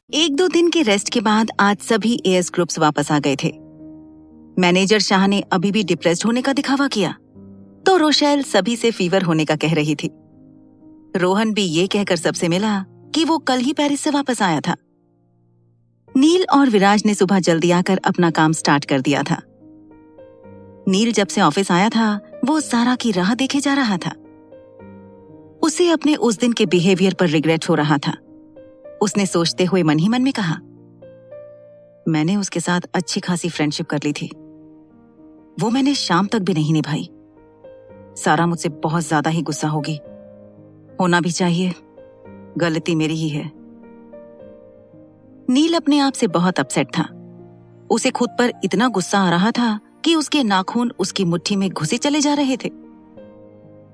एक दो दिन के रेस्ट के बाद आज सभी एएस ग्रुप्स वापस आ गए थे। मैनेजर शाह ने अभी भी डिप्रेस्ड होने का दिखावा किया तो रोशेल सभी से फीवर होने का कह रही थी। रोहन भी ये कहकर सबसे मिला कि वो कल ही पेरिस से वापस आया था। नील और विराज ने सुबह जल्दी आकर अपना काम स्टार्ट कर दिया था। नील जब से ऑफिस आया था वो सारा की राह देखे जा रहा था। उसे अपने उस दिन के बिहेवियर पर रिग्रेट हो रहा था। उसने सोचते हुए मन ही मन में कहा, मैंने उसके साथ अच्छी खासी फ्रेंडशिप कर ली थी, वो मैंने शाम तक भी नहीं निभाई। सारा मुझसे बहुत ज्यादा ही गुस्सा होगी, होना भी चाहिए, गलती मेरी ही है। नील अपने आप से बहुत अपसेट था। उसे खुद पर इतना गुस्सा आ रहा था कि उसके नाखून उसकी मुट्ठी में घुसे चले जा रहे थे।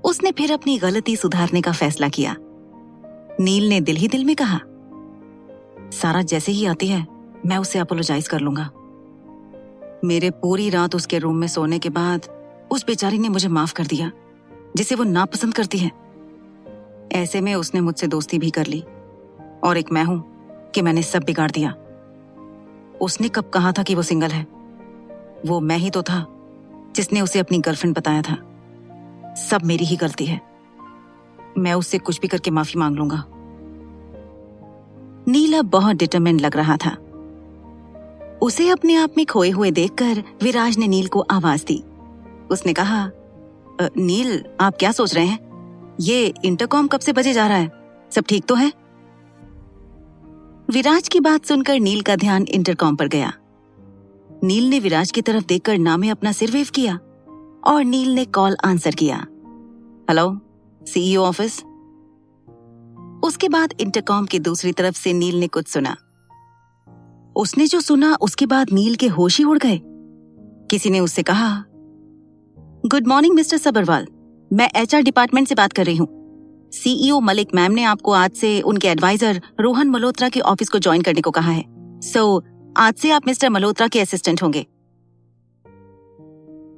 उसने फिर अपनी गलती सुधारने का फैसला किया। नील ने दिल ही दिल में कहा, सारा जैसे ही आती है मैं उसे अपोलोजाइज कर लूंगा। मेरे पूरी रात उसके रूम में सोने के बाद उस बेचारी ने मुझे माफ कर दिया जिसे वो नापसंद करती है। ऐसे में उसने मुझसे दोस्ती भी कर ली और एक मैं हूं कि मैंने सब बिगाड़ दिया। उसने कब कहा था कि वो सिंगल है? वो मैं ही तो था जिसने उसे अपनी गर्लफ्रेंड बताया था। सब मेरी ही गलती है। मैं उससे कुछ भी करके माफी मांग लूंगा। नीला बहुत डिटरमिन्ड लग रहा था। उसे अपने आप में खोए हुए देखकर विराज ने नील को आवाज दी। उसने कहा, नील आप क्या सोच रहे हैं? ये इंटरकॉम कब से बजे जा रहा है? सब ठीक तो है? विराज की बात सुनकर नील का ध्यान इंटरकॉम पर गया। नील ने विराज की तरफ देखकर नामे अपना सिर वेव किया और नील ने कॉल आंसर किया। Hello, CEO office. उसके बाद इंटरकॉम की दूसरी तरफ से नील ने कुछ सुना। उसने जो सुना उसके बाद नील के होश ही उड़ गए। किसी ने उससे कहा, गुड मॉर्निंग मिस्टर सबरवाल, मैं एचआर डिपार्टमेंट से बात कर रही हूँ। सीईओ मलिक मैम ने आपको आज से उनके एडवाइजर रोहन मल्होत्रा के ऑफिस को ज्वाइन करने को कहा है। सो आज से आप मिस्टर मल्होत्रा के असिस्टेंट होंगे।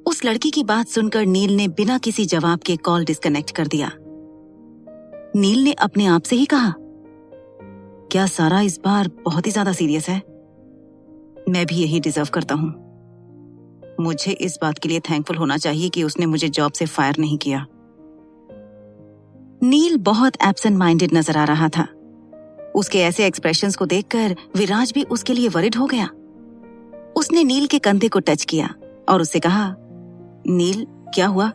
उस लड़की की बात सुनकर नील ने बिना किसी जवाब के कॉल डिस्कनेक्ट कर दिया। नील ने अपने आप से ही कहा, क्या सारा इस बार बहुत ही ज्यादा सीरियस है? मैं भी यही डिजर्व करता हूं। मुझे इस बात के लिए थैंकफुल होना चाहिए कि उसने मुझे जॉब से फायर नहीं किया। नील बहुत एब्सेंट माइंडेड नजर आ रहा था। उसके ऐसे एक्सप्रेशंस को देखकर विराज भी उसके लिए वरिड हो गया। उसने नील के कंधे को टच किया और उससे कहा, नील क्या हुआ?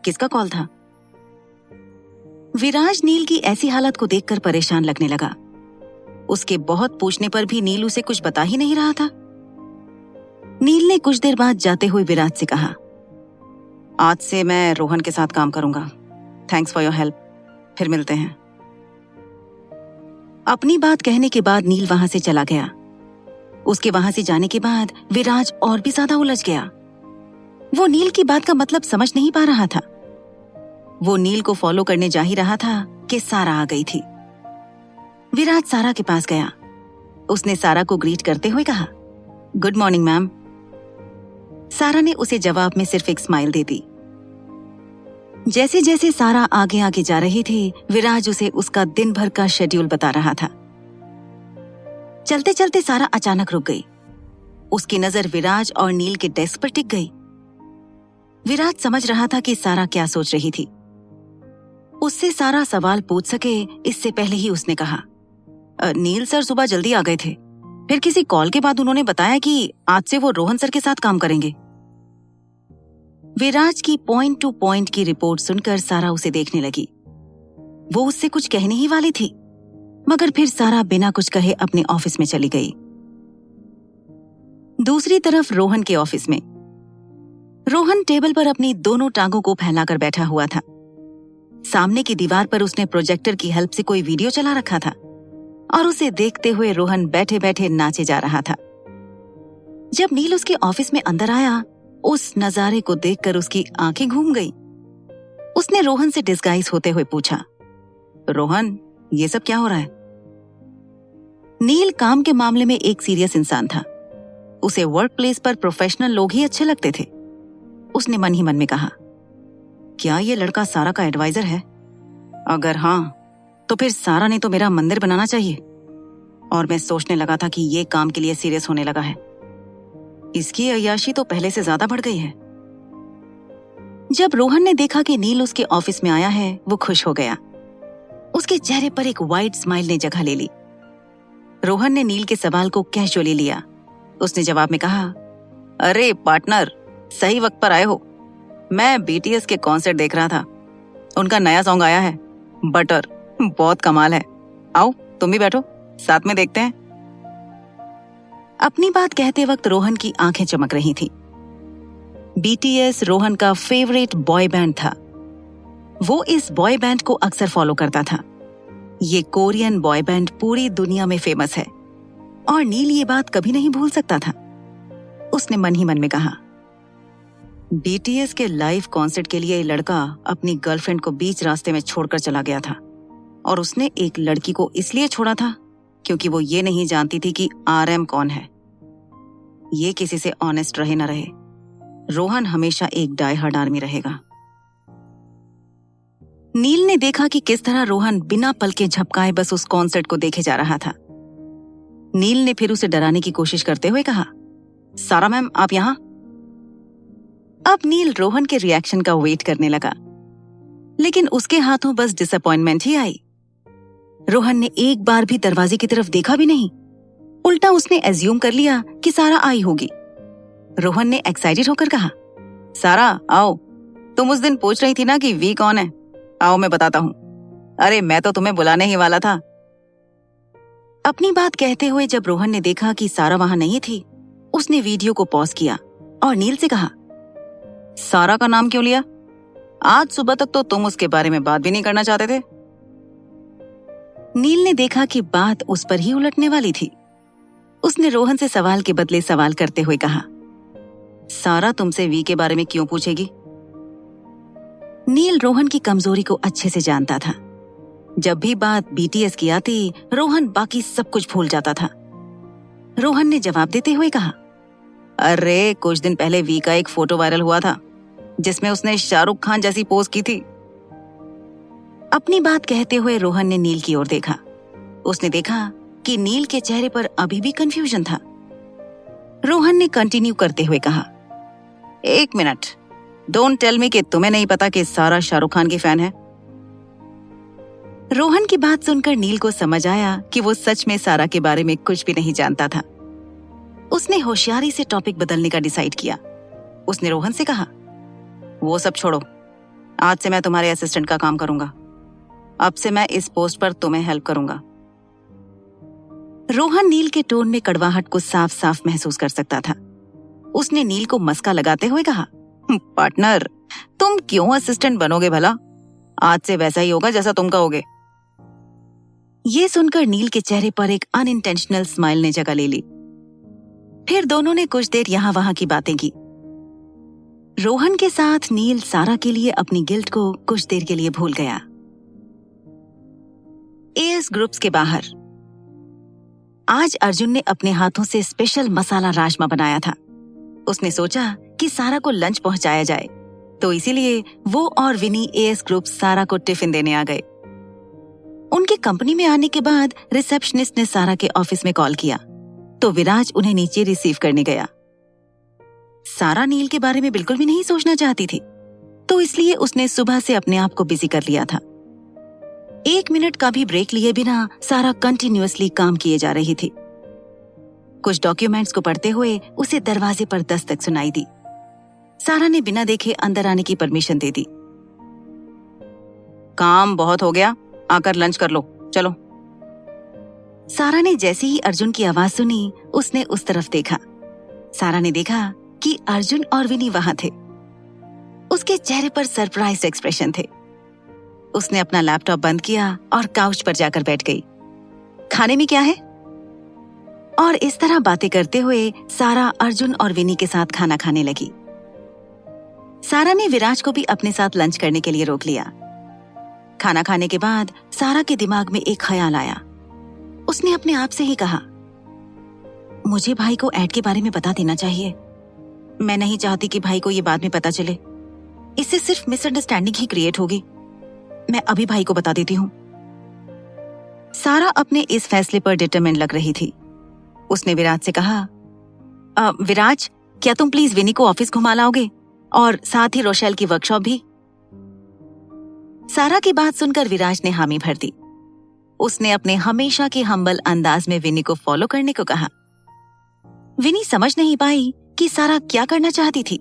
किसका कॉल था? विराज नील की ऐसी हालत को देखकर परेशान लगने लगा। उसके बहुत पूछने पर भी नील उसे कुछ बता ही नहीं रहा था। नील ने कुछ देर बाद जाते हुए विराज से कहा, आज से मैं रोहन के साथ काम करूंगा। थैंक्स फॉर योर हेल्प, फिर मिलते हैं। अपनी बात कहने के बाद नील वहां से चला गया। उसके वहां से जाने के बाद विराज और भी ज्यादा उलझ गया। वो नील की बात का मतलब समझ नहीं पा रहा था। वो नील को फॉलो करने जा ही रहा था कि सारा आ गई थी। विराज सारा के पास गया। उसने सारा को ग्रीट करते हुए कहा, गुड मॉर्निंग मैम। सारा ने उसे जवाब में सिर्फ एक स्माइल दे दी। जैसे जैसे सारा आगे आगे जा रही थी, विराज उसे उसका दिन भर का शेड्यूल बता रहा था। चलते चलते सारा अचानक रुक गई। उसकी नजर विराज और नील के डेस्क पर टिक गई। विराज समझ रहा था कि सारा क्या सोच रही थी। उससे सारा सवाल पूछ सके इससे पहले ही उसने कहा, नील सर सुबह जल्दी आ गए थे, फिर किसी कॉल के बाद उन्होंने बताया कि आज से वो रोहन सर के साथ काम करेंगे। विराज की पॉइंट टू पॉइंट की रिपोर्ट सुनकर सारा उसे देखने लगी। वो उससे कुछ कहने ही वाली थी, मगर फिर सारा बिना कुछ कहे अपने ऑफिस में चली गई। दूसरी तरफ रोहन के ऑफिस में रोहन टेबल पर अपनी दोनों टांगों को फैलाकर बैठा हुआ था। सामने की दीवार पर उसने प्रोजेक्टर की हेल्प से कोई वीडियो चला रखा था और उसे देखते हुए रोहन बैठे बैठे नाचे जा रहा था। जब नील उसके ऑफिस में अंदर आया, उस नजारे को देखकर उसकी आंखें घूम गई। उसने रोहन से डिस्गाइज होते हुए पूछा, रोहन ये सब क्या हो रहा है? नील काम के मामले में एक सीरियस इंसान था। उसे वर्क प्लेस पर प्रोफेशनल लोग ही अच्छे लगते थे। उसने मन ही मन में कहा, क्या ये लड़का सारा का एडवाइजर है? अगर हाँ, तो फिर सारा ने तो मेरा मंदिर बनाना चाहिए। और मैं सोचने लगा था कि ये काम के लिए सीरियस होने लगा है। इसकी अय्याशी तो पहले से ज्यादा बढ़ गई है। जब रोहन ने देखा कि नील उसके ऑफिस में आया है, वो खुश हो गया। उसके चेहरे पर एक वाइड स्माइल ने जगह ले ली। रोहन ने नील के सवाल को कैजुअली लिया। उसने जवाब में कहा, अरे पार्टनर, सही वक्त पर आए हो। मैं बीटीएस के कॉन्सर्ट देख रहा था। उनका नया सॉन्ग आया है, बटर, बहुत कमाल है। आओ तुम भी बैठो, साथ में देखते हैं। अपनी बात कहते वक्त रोहन की आंखें चमक रही थी। बीटीएस रोहन का फेवरेट बॉय बैंड था। वो इस बॉय बैंड को अक्सर फॉलो करता था। ये कोरियन बॉय बैंड पूरी दुनिया में फेमस है और नील ये बात कभी नहीं भूल सकता था। उसने मन ही मन में कहा, बीटीएस के लाइव कॉन्सर्ट के लिए ये लड़का अपनी गर्लफ्रेंड को बीच रास्ते में छोड़कर चला गया था और उसने एक लड़की को इसलिए छोड़ा था क्योंकि वो ये नहीं जानती थी कि आरएम कौन है। ये किसी से ऑनेस्ट रहे न रहे, रोहन हमेशा एक डाई हार्ड आर्मी रहेगा। नील ने देखा कि किस तरह रोहन बिना पल के झपकाए बस उस कॉन्सर्ट को देखे जा रहा था। नील ने फिर उसे डराने की कोशिश करते हुए कहा, सारा मैम आप यहां? अब नील रोहन के रिएक्शन का वेट करने लगा, लेकिन उसके हाथों बस डिसअपॉइंटमेंट ही आई। रोहन ने एक बार भी दरवाजे की तरफ देखा भी नहीं। उल्टा उसने एज्यूम कर लिया कि सारा आई होगी। रोहन ने एक्साइटेड होकर कहा, सारा आओ, तुम उस दिन पूछ रही थी ना कि वी कौन है। आओ मैं बताता हूँ। अरे मैं तो तुम्हें बुलाने ही वाला था। अपनी बात कहते हुए जब रोहन ने देखा कि सारा वहां नहीं थी, उसने वीडियो को पॉज किया और नील से कहा, सारा का नाम क्यों लिया? आज सुबह तक तो तुम उसके बारे में बात भी नहीं करना चाहते थे। नील ने देखा कि बात उस पर ही उलटने वाली थी। उसने रोहन से सवाल के बदले सवाल करते हुए कहा, सारा तुमसे वी के बारे में क्यों पूछेगी? नील रोहन की कमजोरी को अच्छे से जानता था। जब भी बात बीटीएस की आती, रोहन बाकी सब कुछ भूल जाता था। रोहन ने जवाब देते हुए कहा, अरे कुछ दिन पहले वी का एक फोटो वायरल हुआ था जिसमें उसने शाहरुख खान जैसी पोज की थी। अपनी बात कहते हुए रोहन ने नील की ओर देखा। उसने देखा कि नील के चेहरे पर अभी भी कंफ्यूजन था। रोहन ने कंटिन्यू करते हुए कहा, एक मिनट, डोंट टेल मी कि तुम्हें नहीं पता कि सारा शाहरुख खान की फैन है। रोहन की बात सुनकर नील को समझ आया कि वो सच में सारा के बारे में कुछ भी नहीं जानता था। उसने होशियारी से टॉपिक बदलने का डिसाइड किया। उसने रोहन से कहा, वो सब छोड़ो, आज से मैं तुम्हारे असिस्टेंट का काम करूंगा। अब से मैं इस पोस्ट पर तुम्हें हेल्प करूंगा। रोहन नील के टोन में कड़वाहट को साफ साफ महसूस कर सकता था। उसने नील को मस्का लगाते हुए कहा, पार्टनर, तुम क्यों असिस्टेंट बनोगे भला? आज से वैसा ही होगा जैसा तुम कहोगे। ये सुनकर नील के चेहरे पर एक अनइंटेंशनल स्माइल ने जगह ले ली। फिर दोनों ने कुछ देर यहाँ वहां की बातें की। रोहन के साथ नील सारा के लिए अपनी गिल्ट को कुछ देर के लिए भूल गया। एएस ग्रुप्स के बाहर आज अर्जुन ने अपने हाथों से स्पेशल मसाला राजमा बनाया था। उसने सोचा कि सारा को लंच पहुंचाया जाए, तो इसीलिए वो और विनी एएस ग्रुप सारा को टिफिन देने आ गए। उनके कंपनी में आने के बाद रिसेप्शनिस्ट ने सारा के ऑफिस में कॉल किया, तो विराज उन्हें नीचे रिसीव करने गया। सारा नील के बारे में बिल्कुल भी नहीं सोचना चाहती थी, तो इसलिए उसने सुबह से अपने आप को बिजी कर लिया था। 1 मिनट का भी ब्रेक लिए बिना सारा कंटिन्यूअसली काम किए जा रही थी। कुछ डॉक्यूमेंट्स को पढ़ते हुए उसे दरवाजे पर दस्तक सुनाई दी। सारा ने बिना देखे अंदर आने की परमिशन दे दी। काम बहुत हो गया, आकर लंच कर लो, चलो। सारा ने जैसे ही अर्जुन की आवाज सुनी, उसने उस तरफ देखा। सारा ने देखा कि अर्जुन और विनी वहां थे। उसके चेहरे पर सरप्राइज एक्सप्रेशन थे। उसने अपना लैपटॉप बंद किया और काउच पर जाकर बैठ गई। खाने में क्या है? और इस तरह बातें करते हुए सारा अर्जुन और विनी के साथ खाना खाने लगी। सारा ने विराज को भी अपने साथ लंच करने के लिए रोक लिया। खाना खाने के बाद सारा के दिमाग में एक ख्याल आया। उसने अपने आप से ही कहा, मुझे भाई को ऐड के बारे में बता देना चाहिए। मैं नहीं चाहती कि भाई को ये बाद में पता चले। इससे सिर्फ मिसअंडरस्टैंडिंग ही क्रिएट होगी। मैं अभी भाई को बता देती हूँ। सारा अपने इस फैसले पर डिटरमिन लग रही थी। उसने विराज से कहा, विराज, क्या तुम प्लीज विनी को ऑफिस घुमा लाओगे और साथ ही रोशेल की वर्कशॉप भी? सारा की बात सुनकर विराज ने हामी भर दी। उसने अपने हमेशा के हम्बल अंदाज में विनी को फॉलो करने को कहा। विनी समझ नहीं पाई कि सारा क्या करना चाहती थी,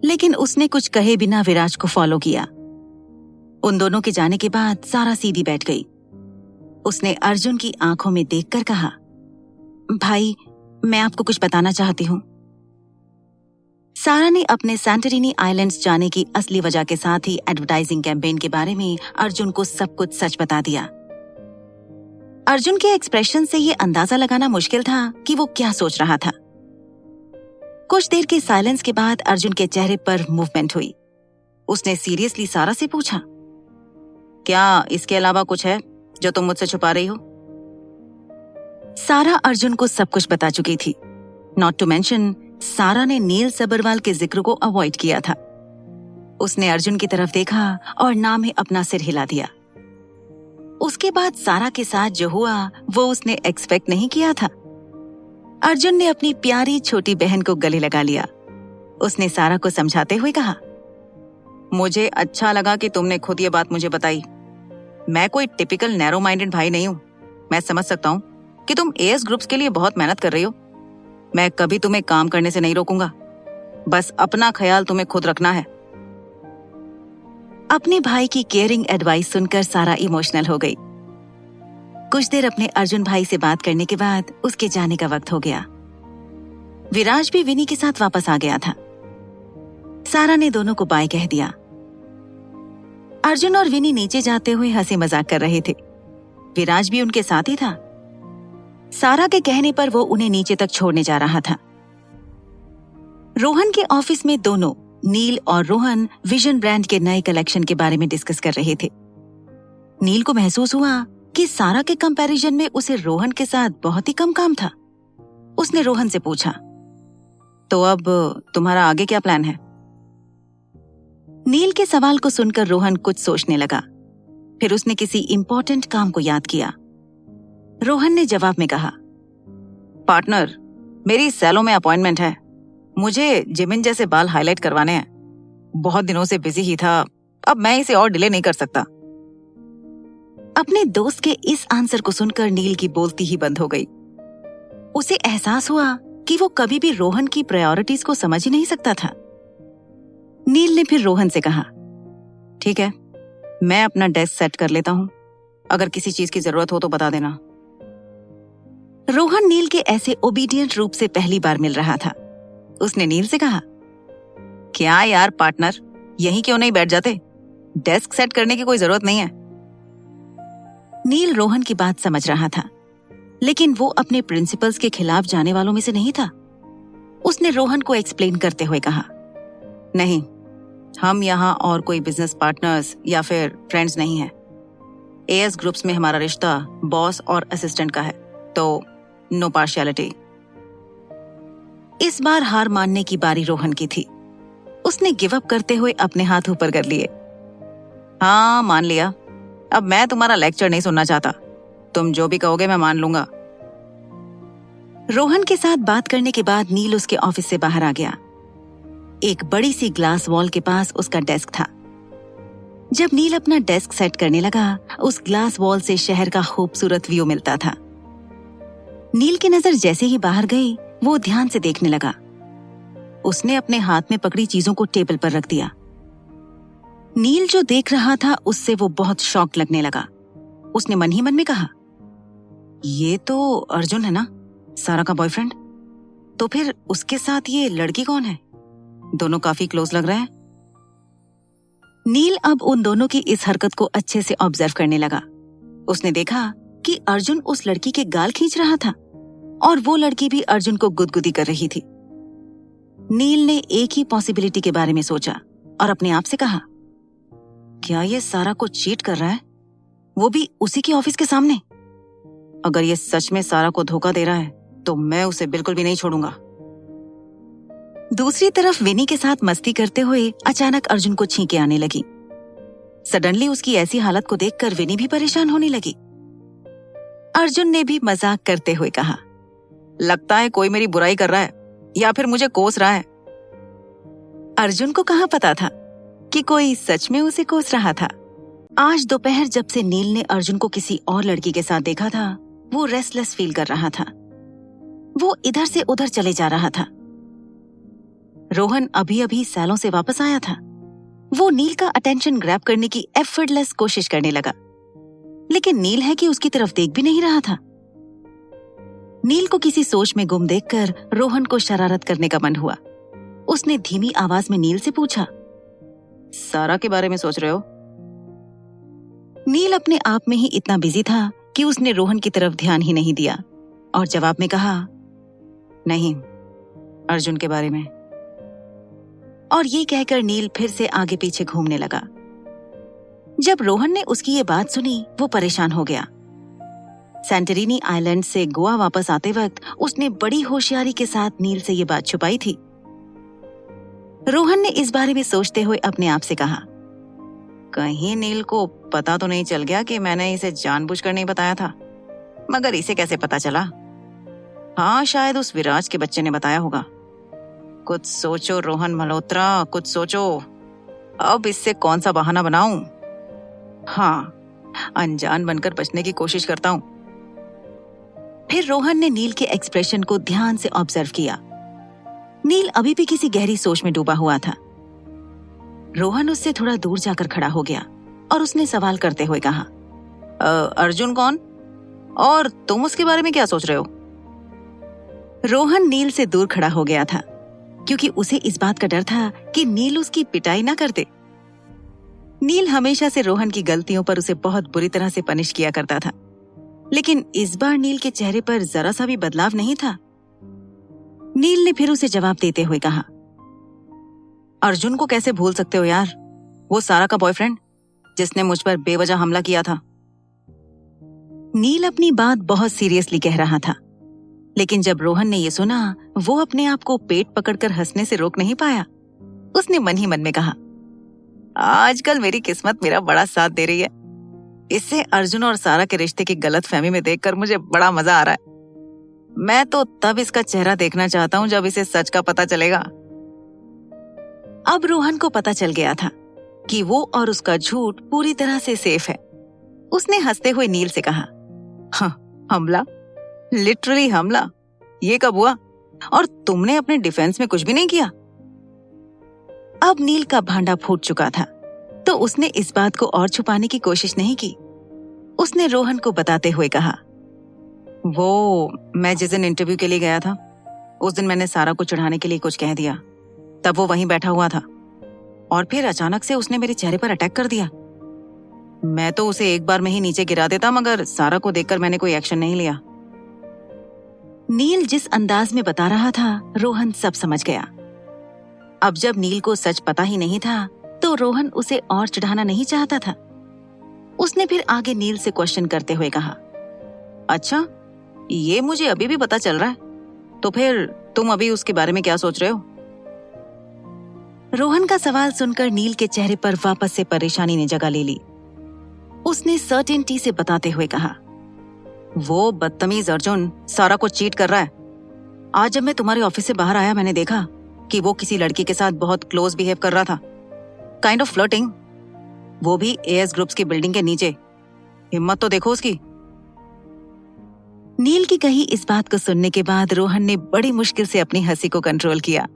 लेकिन उसने कुछ कहे बिना विराज को फॉलो किया। उन दोनों के जाने के बाद सारा सीधी बैठ गई। उसने अर्जुन की आंखों में देखकर कहा, भाई, मैं आपको कुछ बताना चाहती हूँ। सारा ने अपने सैंटोरिनी आइलैंड्स जाने की असली वजह के साथ ही एडवर्टाइजिंग कैंपेन के बारे में अर्जुन को सब कुछ सच बता दिया। अर्जुन के एक्सप्रेशन से ये अंदाजा लगाना मुश्किल था कि वो क्या सोच रहा था। कुछ देर के साइलेंस के बाद अर्जुन के चेहरे पर मूवमेंट हुई। उसने सीरियसली सारा से पूछा, क्या इसके अलावा कुछ है जो तुम मुझसे छुपा रही हो? सारा अर्जुन को सब कुछ बता चुकी थी। नॉट टू मेंशन, सारा ने नील सबरवाल के जिक्र को अवॉइड किया था। उसने अर्जुन की तरफ देखा और ना में अपना सिर हिला दिया। उसके बाद सारा के साथ जो हुआ वो उसने एक्सपेक्ट नहीं किया था। अर्जुन ने अपनी प्यारी छोटी बहन को गले लगा लिया। उसने सारा को समझाते हुए कहा, मुझे अच्छा लगा कि तुमने खुद ये बात मुझे बताई। मैं कोई टिपिकल नैरो माइंडेड भाई नहीं हूं। मैं समझ सकता हूं कि तुम एएस ग्रुप्स के लिए बहुत मेहनत कर रही हो। मैं कभी तुम्हें काम करने से नहीं रोकूंगा। बस अपना ख्याल तुम्हें खुद रखना है। अपने भाई की केयरिंग एडवाइस सुनकर सारा इमोशनल हो गई। कुछ देर अपने अर्जुन भाई से बात करने के बाद उसके जाने का वक्त हो गया। विराज भी विनी के साथ वापस आ गया था। सारा ने दोनों को बाय कह दिया। अर्जुन और विनी नीचे जाते हुए हंसी मजाक कर रहे थे। विराज भी उनके साथ ही था। सारा के कहने पर वो उन्हें नीचे तक छोड़ने जा रहा था। रोहन के ऑफिस में दोनों, नील और रोहन, विजन ब्रांड के नए कलेक्शन के बारे में डिस्कस कर रहे थे। नील को महसूस हुआ कि सारा के कंपैरिजन में उसे रोहन के साथ बहुत ही कम काम था। उसने रोहन से पूछा, तो अब तुम्हारा आगे क्या प्लान है? नील के सवाल को सुनकर रोहन कुछ सोचने लगा। फिर उसने किसी इंपॉर्टेंट काम को याद किया। रोहन ने जवाब में कहा, पार्टनर, मेरी सैलो में अपॉइंटमेंट है। मुझे जिमिन जैसे बाल हाईलाइट करवाने हैं। बहुत दिनों से बिजी ही था, अब मैं इसे और डिले नहीं कर सकता। अपने दोस्त के इस आंसर को सुनकर नील की बोलती ही बंद हो गई। उसे एहसास हुआ कि वो कभी भी रोहन की प्रायोरिटीज को समझ ही नहीं सकता था। नील ने फिर रोहन से कहा, ठीक है, मैं अपना डेस्क सेट कर लेता हूं। अगर किसी चीज की जरूरत हो तो बता देना। रोहन नील के ऐसे ओबीडियंट रूप से पहली बार मिल रहा था। उसने नील से कहा, क्या यार पार्टनर, यहीं क्यों नहीं बैठ जाते? डेस्क सेट करने की कोई जरूरत नहीं है। नील रोहन की बात समझ रहा था, लेकिन वो अपने प्रिंसिपल्स के खिलाफ जाने वालों में से नहीं था। उसने रोहन को एक्सप्लेन करते हुए कहा, नहीं, हम यहाँ और कोई बिजनेस पार्टनर्स या फिर फ्रेंड्स नहीं हैं। एएस ग्रुप्स में हमारा रिश्ता बॉस और असिस्टेंट का है, तो नो पार्शियलिटी। इस बार हार मानने की बारी रोहन की थी। उसने गिव अप करते हुए अपने हाथ ऊपर कर लिए। हाँ, मान लिया। अब मैं तुम्हारा लेक्चर नहीं सुनना चाहता। तुम जो भी कहोगे मैं मान लूंगा। रोहन के साथ बात करने के बाद नील उसके ऑफिस से बाहर आ गया। एक बड़ी सी ग्लास वॉल के पास उसका डेस्क था। जब नील अपना डेस्क सेट करने लगा, उस ग्लास वॉल से शहर का खूबसूरत व्यू मिलता था। नील की नजर जैसे ही बाहर गई, वो ध्यान से देखने लगा। उसने अपने हाथ में पकड़ी चीजों को टेबल पर रख दिया। नील जो देख रहा था उससे वो बहुत शॉक लगने लगा। उसने मन ही मन में कहा, ये तो अर्जुन है ना, सारा का बॉयफ्रेंड? तो फिर उसके साथ ये लड़की कौन है? दोनों काफी क्लोज लग रहे हैं। नील अब उन दोनों की इस हरकत को अच्छे से ऑब्जर्व करने लगा। उसने देखा कि अर्जुन उस लड़की के गाल खींच रहा था और वो लड़की भी अर्जुन को गुदगुदी कर रही थी। नील ने एक ही पॉसिबिलिटी के बारे में सोचा और अपने आप से कहा, क्या ये सारा को चीट कर रहा है, वो भी उसी के ऑफिस के सामने? अगर ये सच में सारा को धोखा दे रहा है तो मैं उसे बिल्कुल भी नहीं छोड़ूंगा। दूसरी तरफ विनी के साथ मस्ती करते हुए अचानक अर्जुन को छींके आने लगी। सडनली उसकी ऐसी हालत को देखकर विनी भी परेशान होने लगी। अर्जुन ने भी मजाक करते हुए कहा, लगता है कोई मेरी बुराई कर रहा है या फिर मुझे कोस रहा है। अर्जुन को कहाँ पता था कि कोई सच में उसे कोस रहा था। आज दोपहर जब से नील ने अर्जुन को किसी और लड़की के साथ देखा था, वो रेस्टलेस फील कर रहा था। वो इधर से उधर चले जा रहा था। रोहन अभी अभी सैलों से वापस आया था। वो नील का अटेंशन ग्रैब करने की एफर्टलेस कोशिश करने लगा, लेकिन नील है कि उसकी तरफ देख भी नहीं रहा था। नील को किसी सोच में गुम देखकर रोहन को शरारत करने का मन हुआ। उसने धीमी आवाज में नील से पूछा, सारा के बारे में सोच रहे हो? नील अपने आप में ही इतना बिजी था कि उसने रोहन की तरफ ध्यान ही नहीं दिया और जवाब में कहा, नहीं, अर्जुन के बारे में। और ये कहकर नील फिर से आगे पीछे घूमने लगा। जब रोहन ने उसकी ये बात सुनी, वो परेशान हो गया। सैंटोरिनी आइलैंड से गोवा वापस आते वक्त उसने बड़ी होशियारी के साथ नील से ये बात छुपाई थी। रोहन ने इस बारे में सोचते हुए अपने आप से कहा, कहीं नील को पता तो नहीं चल गया कि मैंने इसे जानबूझकर नहीं बताया था। मगर इसे कैसे पता चला? हाँ, शायद उस विराज के बच्चे ने बताया होगा। कुछ सोचो रोहन मल्होत्रा, कुछ सोचो। अब इससे कौन सा बहाना बनाऊं? हाँ, अनजान बनकर बचने की कोशिश करता हूं। फिर रोहन ने नील के एक्सप्रेशन को ध्यान से ऑब्जर्व किया। नील अभी भी किसी गहरी सोच में डूबा हुआ था। रोहन उससे थोड़ा दूर जाकर खड़ा हो गया और उसने सवाल करते हुए कहा, अर्जुन कौन? और तुम उसके बारे में क्या सोच रहे हो? रोहन नील से दूर खड़ा हो गया था क्योंकि उसे इस बात का डर था कि नील उसकी पिटाई ना कर दे। नील हमेशा से रोहन की गलतियों पर उसे बहुत बुरी तरह से पनिश किया करता था, लेकिन इस बार नील के चेहरे पर जरा सा भी बदलाव नहीं था। नील ने फिर उसे जवाब देते हुए कहा, अर्जुन को कैसे भूल सकते हो यार? वो सारा का बॉयफ्रेंड जिसने मुझ पर बेवजह हमला किया था। नील अपनी बात बहुत सीरियसली कह रहा था, लेकिन जब रोहन ने ये सुना, वो अपने आप को पेट पकड़कर हंसने से रोक नहीं पाया। उसने मन ही मन में कहा, आजकल मेरी किस्मत मेरा बड़ा साथ दे रही है। इससे अर्जुन और सारा के रिश्ते की गलतफहमी में देखकर मुझे बड़ा मजा आ रहा है। मैं तो तब इसका चेहरा देखना चाहता हूँ जब इसे सच का पता चलेगा। अब रोहन को पता चल गया था कि वो और उसका झूठ पूरी तरह से सेफ है। उसने हंसते हुए नील से कहा, हाँ, हमला? लिटरली हमला? ये कब हुआ? और तुमने अपने डिफेंस में कुछ भी नहीं किया? अब नील का भांडा फूट चुका था, तो उसने इस बात को और छुपाने की कोशिश नहीं की। उसने रोहन को बताते हुए कहा, वो मैं जिस दिन इंटरव्यू के लिए गया था, उस दिन मैंने सारा को चढ़ाने के लिए कुछ कह दिया। तब वो वहीं बैठा हुआ था और फिर अचानक से उसने मेरे चेहरे पर अटैक कर दिया। मैं तो उसे एक बार में ही नीचे गिरा देता, मगर सारा को देखकर मैंने कोई एक्शन नहीं लिया। नील जिस अंदाज में बता रहा था, रोहन सब समझ गया। अब जब नील को सच पता ही नहीं था, तो रोहन उसे और चिढ़ाना नहीं चाहता था। उसने फिर आगे नील से क्वेश्चन करते हुए कहा, अच्छा, ये मुझे अभी भी पता चल रहा है, तो फिर तुम अभी उसके बारे में क्या सोच रहे हो? रोहन का सवाल सुनकर नील के चेहरे पर वापस से परेशानी ने जगह ले ली। उसने सर्टेनिटी से बताते हुए कहा, वो बदतमीज अर्जुन सारा को चीट कर रहा है। आज जब मैं तुम्हारे ऑफिस से बाहर आया, मैंने देखा कि वो किसी लड़की के साथ बहुत क्लोज बिहेव कर रहा था, काइंड ऑफ फ्लर्टिंग, वो भी एएस ग्रुप्स की बिल्डिंग के नीचे। हिम्मत तो देखो उसकी। नील की कही इस बात को सुनने के बाद रोहन ने बड़ी मुश्किल से अपनी हंसी को कंट्रोल किया।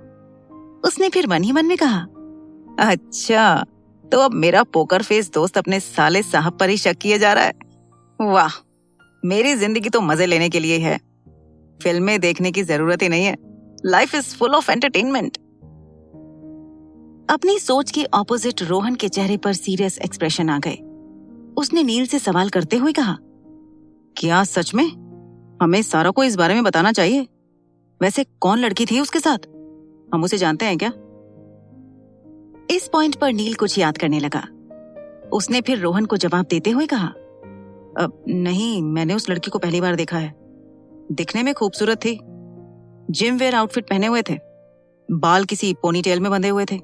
उसने फिर मन ही मन में कहा, अच्छा, तो अब मेरा पोकर फेस दोस्त अपने साले साहब पर ही शक किए जा रहा है। वाह, मेरी जिंदगी तो मजे लेने के लिए है, फिल्में देखने की जरूरत ही नहीं है। Life is full of entertainment. अपनी सोच के ऑपोजिट रोहन के चेहरे पर सीरियस एक्सप्रेशन आ गए। उसने नील से सवाल करते हुए कहा, क्या सच में हमें सारा को इस बारे में बताना चाहिए? वैसे कौन लड़की थी उसके साथ? हम उसे जानते हैं क्या? इस पॉइंट पर नील कुछ याद करने लगा। उसने फिर रोहन को जवाब देते हुए कहा, नहीं, मैंने उस लड़की को पहली बार देखा है। दिखने में खूबसूरत थी, जिम वेयर आउटफिट पहने हुए थे, बाल किसी पोनीटेल में बंधे हुए थे।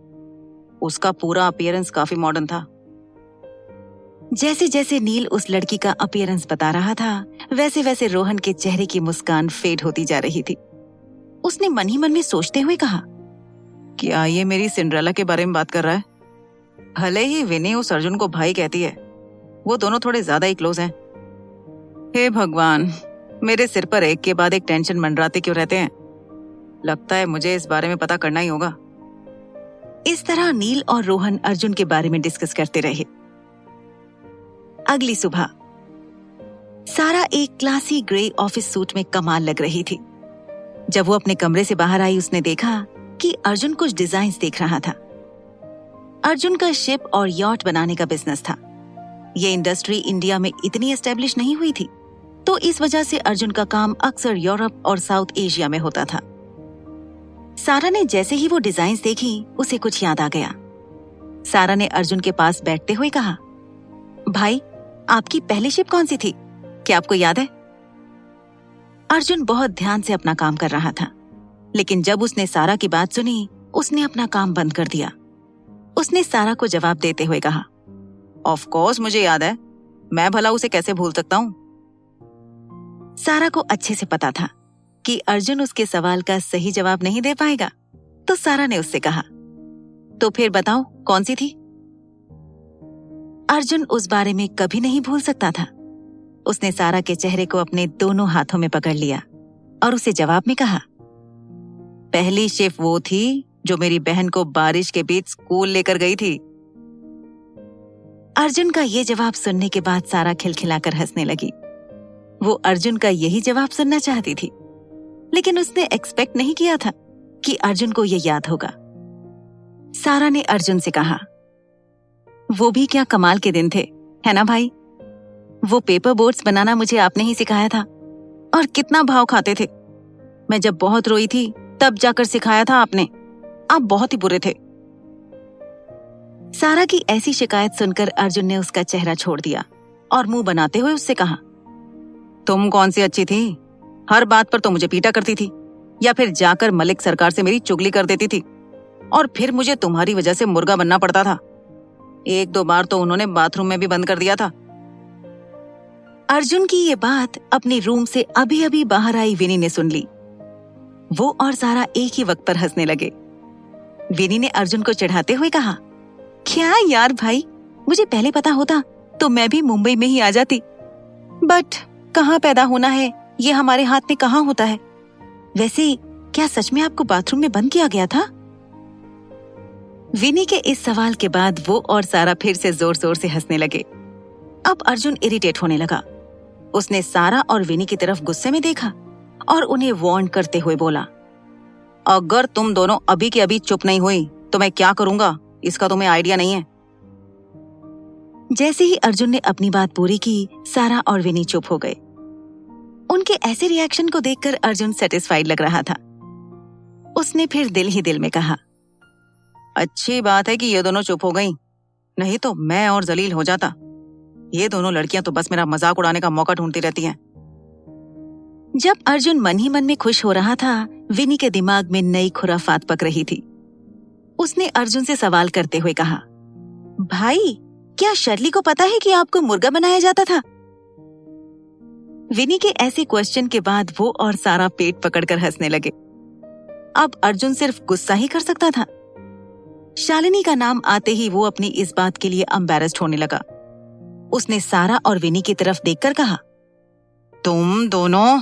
उसका पूरा अपीयरेंस काफी मॉडर्न था। जैसे जैसे नील उस लड़की का अपीयरेंस बता रहा था, वैसे वैसे रोहन के चेहरे की मुस्कान फेड होती जा रही थी। उसने मन ही मन में सोचते हुए कहा, क्या ये मेरी सिंड्रेला के बारे में बात कर रहा है? भले ही विनी उस अर्जुन को भाई कहती है, वो दोनों थोड़े ज्यादा ही क्लोज हैं। हे भगवान, मेरे सिर पर एक के बाद एक टेंशन मंडराते क्यों रहते हैं? लगता है मुझे इस बारे में पता करना ही होगा। इस तरह नील और रोहन अर्जुन के बारे में डिस्कस करते रहे। अगली सुबह सारा एक क्लासी ग्रे ऑफिस सूट में कमाल लग रही थी। जब वो अपने कमरे से बाहर आई, उसने देखा कि अर्जुन कुछ डिजाइन्स देख रहा था। अर्जुन का शिप और यॉट बनाने का बिजनेस था। ये इंडस्ट्री इंडिया में इतनी एस्टेब्लिश नहीं हुई थी, तो इस वजह से अर्जुन का काम अक्सर यूरोप और साउथ एशिया में होता था। सारा ने जैसे ही वो डिजाइन्स देखी, उसे कुछ याद आ गया। सारा ने अर्जुन के पास बैठते हुए कहा, भाई, आपकी पहली शिप कौन सी थी? क्या आपको याद है? अर्जुन बहुत ध्यान से अपना काम कर रहा था, लेकिन जब उसने सारा की बात सुनी, उसने अपना काम बंद कर दिया। उसने सारा को जवाब देते हुए कहा, ऑफ कोर्स मुझे याद है, मैं भला उसे कैसे भूल सकता हूँ। सारा को अच्छे से पता था कि अर्जुन उसके सवाल का सही जवाब नहीं दे पाएगा, तो सारा ने उससे कहा, तो फिर बताओ कौन सी थी? अर्जुन उस बारे में कभी नहीं भूल सकता था। उसने सारा के चेहरे को अपने दोनों हाथों में पकड़ लिया और उसे जवाब में कहा, पहली शिप वो थी जो मेरी बहन को बारिश के बीच स्कूल लेकर गई थी। अर्जुन का ये जवाब सुनने के बाद सारा खिलखिलाकर हंसने लगी। वो अर्जुन का यही जवाब सुनना चाहती थी, लेकिन उसने एक्सपेक्ट नहीं किया था कि अर्जुन को ये याद होगा। सारा ने अर्जुन से कहा, वो भी क्या कमाल के दिन थे, है ना भाई? वो पेपर बोट्स बनाना मुझे आपने ही सिखाया था, और कितना भाव खाते थे। मैं जब बहुत रोई थी तब जाकर सिखाया था आपने। आप बहुत ही बुरे थे। सारा की ऐसी शिकायत सुनकर अर्जुन ने उसका चेहरा छोड़ दिया और मुंह बनाते हुए उससे कहा, तुम कौन सी अच्छी थी? हर बात पर तो मुझे पीटा करती थी, या फिर जाकर मलिक सरकार से मेरी चुगली कर देती थी, और फिर मुझे तुम्हारी वजह से मुर्गा बनना पड़ता था। एक दो बार तो उन्होंने बाथरूम में भी बंद कर दिया था। अर्जुन की ये बात अपने रूम से अभी अभी बाहर आई विनी ने सुन ली। वो और सारा एक ही वक्त पर हंसने लगे। विनी ने अर्जुन को चिढ़ाते हुए कहा, क्या यार भाई, मुझे पहले पता होता तो मैं भी मुंबई में ही आ जाती। बट कहाँ पैदा होना है ये हमारे हाथ में कहाँ होता है। वैसे क्या सच में आपको बाथरूम में बंद किया गया था? विनी के इस सवाल के बाद वो और सारा फिर से जोर जोर से हंसने लगे। अब अर्जुन इरिटेट होने लगा। उसने सारा और विनी की तरफ गुस्से में देखा और उन्हें वार्न करते हुए बोला, अगर तुम दोनों अभी के अभी चुप नहीं हुई तो मैं क्या करूंगा, इसका तुम्हें आइडिया नहीं है। जैसे ही अर्जुन ने अपनी बात पूरी की, सारा और विनी चुप हो गए। उनके ऐसे रिएक्शन को देखकर अर्जुन सेटिस्फाइड लग रहा था। उसने फिर दिल ही दिल में कहा, अच्छी बात है कि ये दोनों चुप हो गईं, नहीं तो मैं और जलील हो जाता। ये दोनों लड़कियां तो बस मेरा मजाक उड़ाने का मौका ढूंढती रहती हैं। जब अर्जुन मन ही मन में खुश हो रहा था, विनी के दिमाग में नई खुराफात पक रही थी। उसने अर्जुन से सवाल करते हुए कहा, भाई, क्या शर्ली को पता है कि आपको मुर्गा बनाया जाता था? विनी के ऐसे क्वेश्चन के बाद वो और सारा पेट पकड़कर हंसने लगे। अब अर्जुन सिर्फ गुस्सा ही कर सकता था। शालिनी का नाम आते ही वो अपनी इस बात के लिए एम्बैरेस्ड होने लगा। उसने सारा और विनी की तरफ देखकर कहा, तुम दोनों,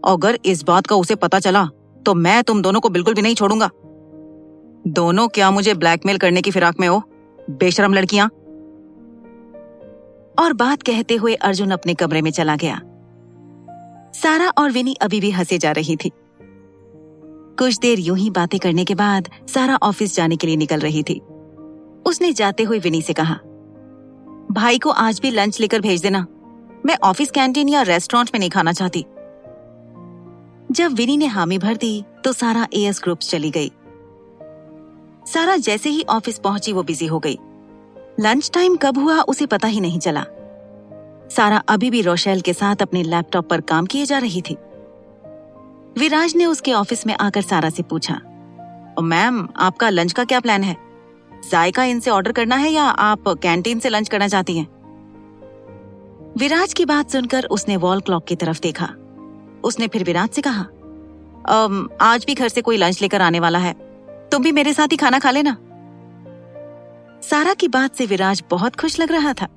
अगर इस बात का उसे पता चला तो मैं तुम दोनों को बिल्कुल भी नहीं छोड़ूंगा। दोनों क्या मुझे ब्लैकमेल करने की फिराक में हो, बेशरम लड़कियां। और बात कहते हुए अर्जुन अपने कमरे में चला गया। सारा और विनी अभी भी हंसे जा रही थी। कुछ देर यूं ही बातें करने के बाद सारा ऑफिस जाने के लिए निकल रही थी। उसने जाते हुए विनी से कहा, भाई को आज भी लंच लेकर भेज देना, मैं ऑफिस कैंटीन या रेस्टोरेंट में नहीं खाना चाहती। जब विनी ने हामी भर दी तो सारा एएस ग्रुप्स चली गई। सारा जैसे ही ऑफिस पहुंची वो बिजी हो गई। लंच टाइम कब हुआ उसे पता ही नहीं चला। सारा अभी भी रोशेल के साथ अपने लैपटॉप पर काम किए जा रही थी। विराज ने उसके ऑफिस में आकर सारा से पूछा, मैम, आपका लंच का क्या प्लान है? जायका इनसे ऑर्डर करना है या आप कैंटीन से लंच करना चाहती हैं? विराज की बात सुनकर उसने वॉल क्लॉक की तरफ देखा। उसने फिर विराज से कहा, आज भी घर से कोई लंच लेकर आने वाला है, तुम भी मेरे साथ ही खाना खा लेना। सारा की बात से विराज बहुत खुश लग रहा था।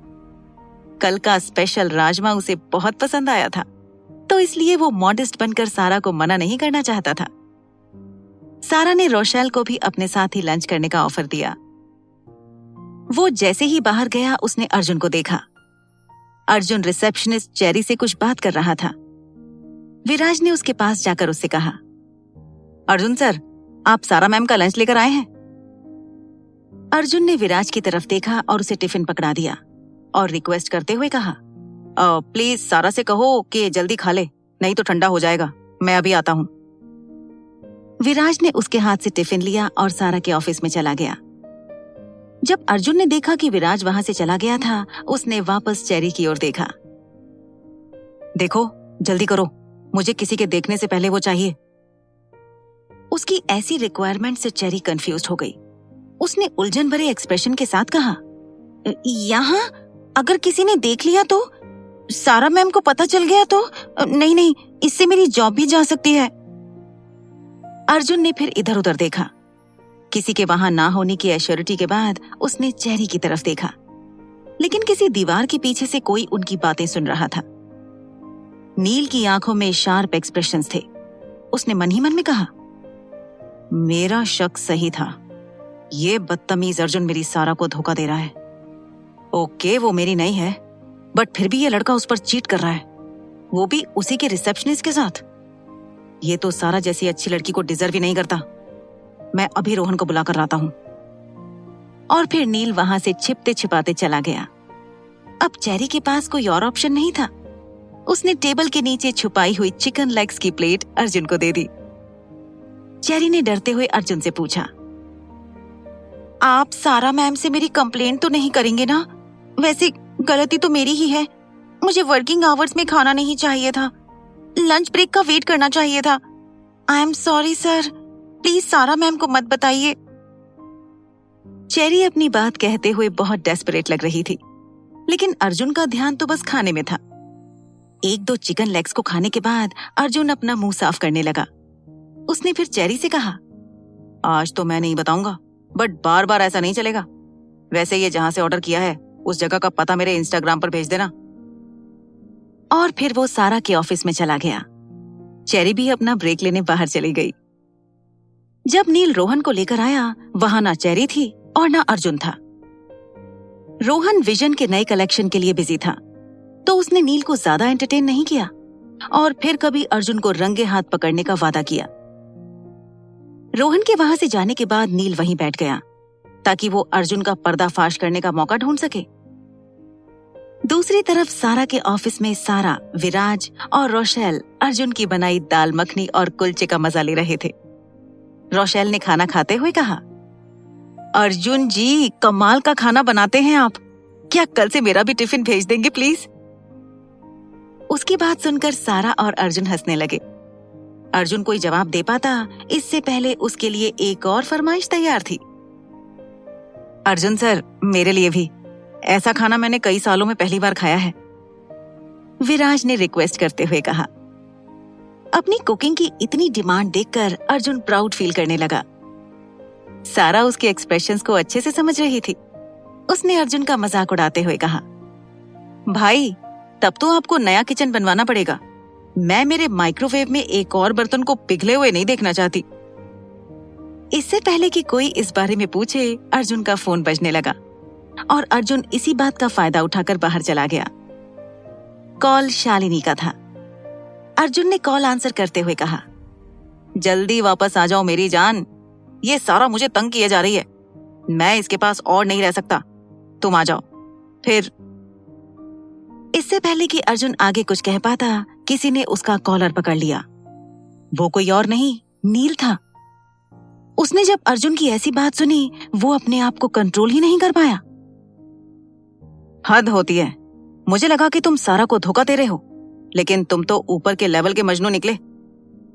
कल का स्पेशल राजमा उसे बहुत पसंद आया था, तो इसलिए वो मॉडेस्ट बनकर सारा को मना नहीं करना चाहता था। सारा ने रोशेल को भी अपने साथ ही लंच करने का ऑफर दिया। वो जैसे ही बाहर गया उसने अर्जुन को देखा। अर्जुन रिसेप्शनिस्ट चेरी से कुछ बात कर रहा था। विराज ने उसके पास जाकर उससे कहा, अर्जुन सर, आप सारा मैम का लंच लेकर आए हैं? अर्जुन ने विराज की तरफ देखा और उसे टिफिन पकड़ा दिया और रिक्वेस्ट करते हुए कहा, प्लीज सारा से कहो कि जल्दी खा ले, नहीं तो ठंडा हो जाएगा, मैं अभी आता हूं। विराज ने उसके हाथ से टिफिन लिया और सारा के ऑफिस में चला गया। जब अर्जुन ने देखा कि विराज वहां से चला गया था, उसने वापस चेरी की ओर देखा। देखो, जल्दी करो, मुझे किसी के देखने से पहले वो चाहिए। उसकी ऐसी रिक्वायरमेंट से चेरी कंफ्यूज हो गई। उसने उलझन भरे एक्सप्रेशन के साथ कहा, यहाँ अगर किसी ने देख लिया तो? सारा मैम को पता चल गया तो? नहीं, इससे मेरी जॉब भी जा सकती है। अर्जुन ने फिर इधर उधर देखा। किसी के वहां ना होने की एश्योरिटी के बाद उसने चेरी की तरफ देखा, लेकिन किसी दीवार के पीछे से कोई उनकी बातें सुन रहा था। नील की आंखों में शार्प एक्सप्रेशंस थे। उसने मन ही मन में कहा, मेरा शक सही था, ये बदतमीज अर्जुन मेरी सारा को धोखा दे रहा है। ओके, वो मेरी नहीं है, बट फिर भी ये लड़का उस पर चीट कर रहा है, वो भी उसी के रिसेप्शनिस्ट के साथ। ये तो सारा जैसी अच्छी लड़की को डिजर्व ही नहीं करता। मैं अभी रोहन को बुलाकर लाता हूं। और फिर नील वहां से छिपते छिपाते चला गया। अब चेरी के पास कोई और ऑप्शन नहीं था। उसने टेबल के नीचे छुपाई हुई चिकन लेग्स की प्लेट अर्जुन को दे दी। चेरी ने डरते हुए अर्जुन से पूछा, आप सारा मैम से मेरी कंप्लेंट तो नहीं करेंगे ना? वैसे गलती तो मेरी ही है, मुझे वर्किंग आवर्स में खाना नहीं चाहिए था, लंच ब्रेक का वेट करना चाहिए था। I am sorry sir, please सारा मैम को मत बताइए। चेरी अपनी बात कहते हुए बहुत डेस्परेट लग रही थी, लेकिन अर्जुन का ध्यान तो बस खाने में था। एक दो चिकन लेग्स को खाने के बाद अर्जुन अपना मुंह साफ करने लगा। उसने फिर चेरी से कहा, आज तो मैं नहीं बताऊंगा, बट बार बार ऐसा नहीं चलेगा। वैसे ये जहां से ऑर्डर किया है उस जगह का पता मेरे इंस्टाग्राम पर भेज देना। और फिर वो सारा के ऑफिस में चला गया। चेरी भी अपना ब्रेक लेने बाहर चली गई। जब नील रोहन को लेकर आया, वहां ना चेरी थी और ना अर्जुन था। रोहन विजन के नए कलेक्शन के लिए बिजी था, तो उसने नील को ज्यादा एंटरटेन नहीं किया और फिर कभी अर्जुन को रंगे हाथ पकड़ने का वादा किया। रोहन के वहां से जाने के बाद नील वहीं बैठ गया ताकि वो अर्जुन का पर्दाफाश करने का मौका ढूंढ सके। दूसरी तरफ सारा के ऑफिस में सारा, विराज और रोशेल अर्जुन की बनाई दाल मखनी और कुलचे का मजा ले रहे थे। रोशेल ने खाना खाते हुए कहा, अर्जुन जी, कमाल का खाना बनाते हैं आप, क्या कल से मेरा भी टिफिन भेज देंगे प्लीज? उसकी बात सुनकर सारा और अर्जुन हंसने लगे। अर्जुन कोई जवाब दे पाता, इससे पहले उसके लिए एक और फरमाइश तैयार थी। अर्जुन सर, मेरे लिए भी, ऐसा खाना मैंने कई सालों में पहली बार खाया है, विराज ने रिक्वेस्ट करते हुए कहा। अपनी कुकिंग की इतनी डिमांड देखकर अर्जुन प्राउड फील करने लगा। सारा उसके एक्सप्रेशंस को अच्छे से समझ रही थी। उसने अर्जुन का मजाक उड़ाते हुए कहा, भाई, तब तो आपको नया किचन बनवाना पड़ेगा। मैं मेरे माइक्रोवेव में एक और बर्तन को पिघले हुए नहीं देखना चाहती। इससे पहले कि कोई इस बारे में पूछे, अर्जुन का फोन बजने लगा और अर्जुन इसी बात का फायदा उठाकर बाहर चला गया। कॉल शालिनी का था। अर्जुन ने कॉल आंसर करते हुए कहा, जल्दी वापस आ जाओ मेरी जान, ये सारा मुझे तंग किए जा रही है, मैं इसके पास और नहीं रह सकता, तुम आ जाओ। फिर इससे पहले कि अर्जुन आगे कुछ कह पाता, किसी ने उसका कॉलर पकड़ लिया। वो कोई और नहीं, नील था। उसने जब अर्जुन की ऐसी बात सुनी, वो अपने आप को कंट्रोल ही नहीं कर पाया। हद होती है, मुझे लगा कि तुम सारा को धोखा दे रहे हो, लेकिन तुम तो ऊपर के लेवल के मजनू निकले।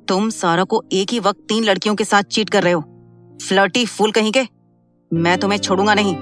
तुम सारा को एक ही वक्त 3 लड़कियों के साथ चीट कर रहे हो, फ्लर्टी फूल कहीं के। मैं तुम्हें छोड़ूंगा नहीं।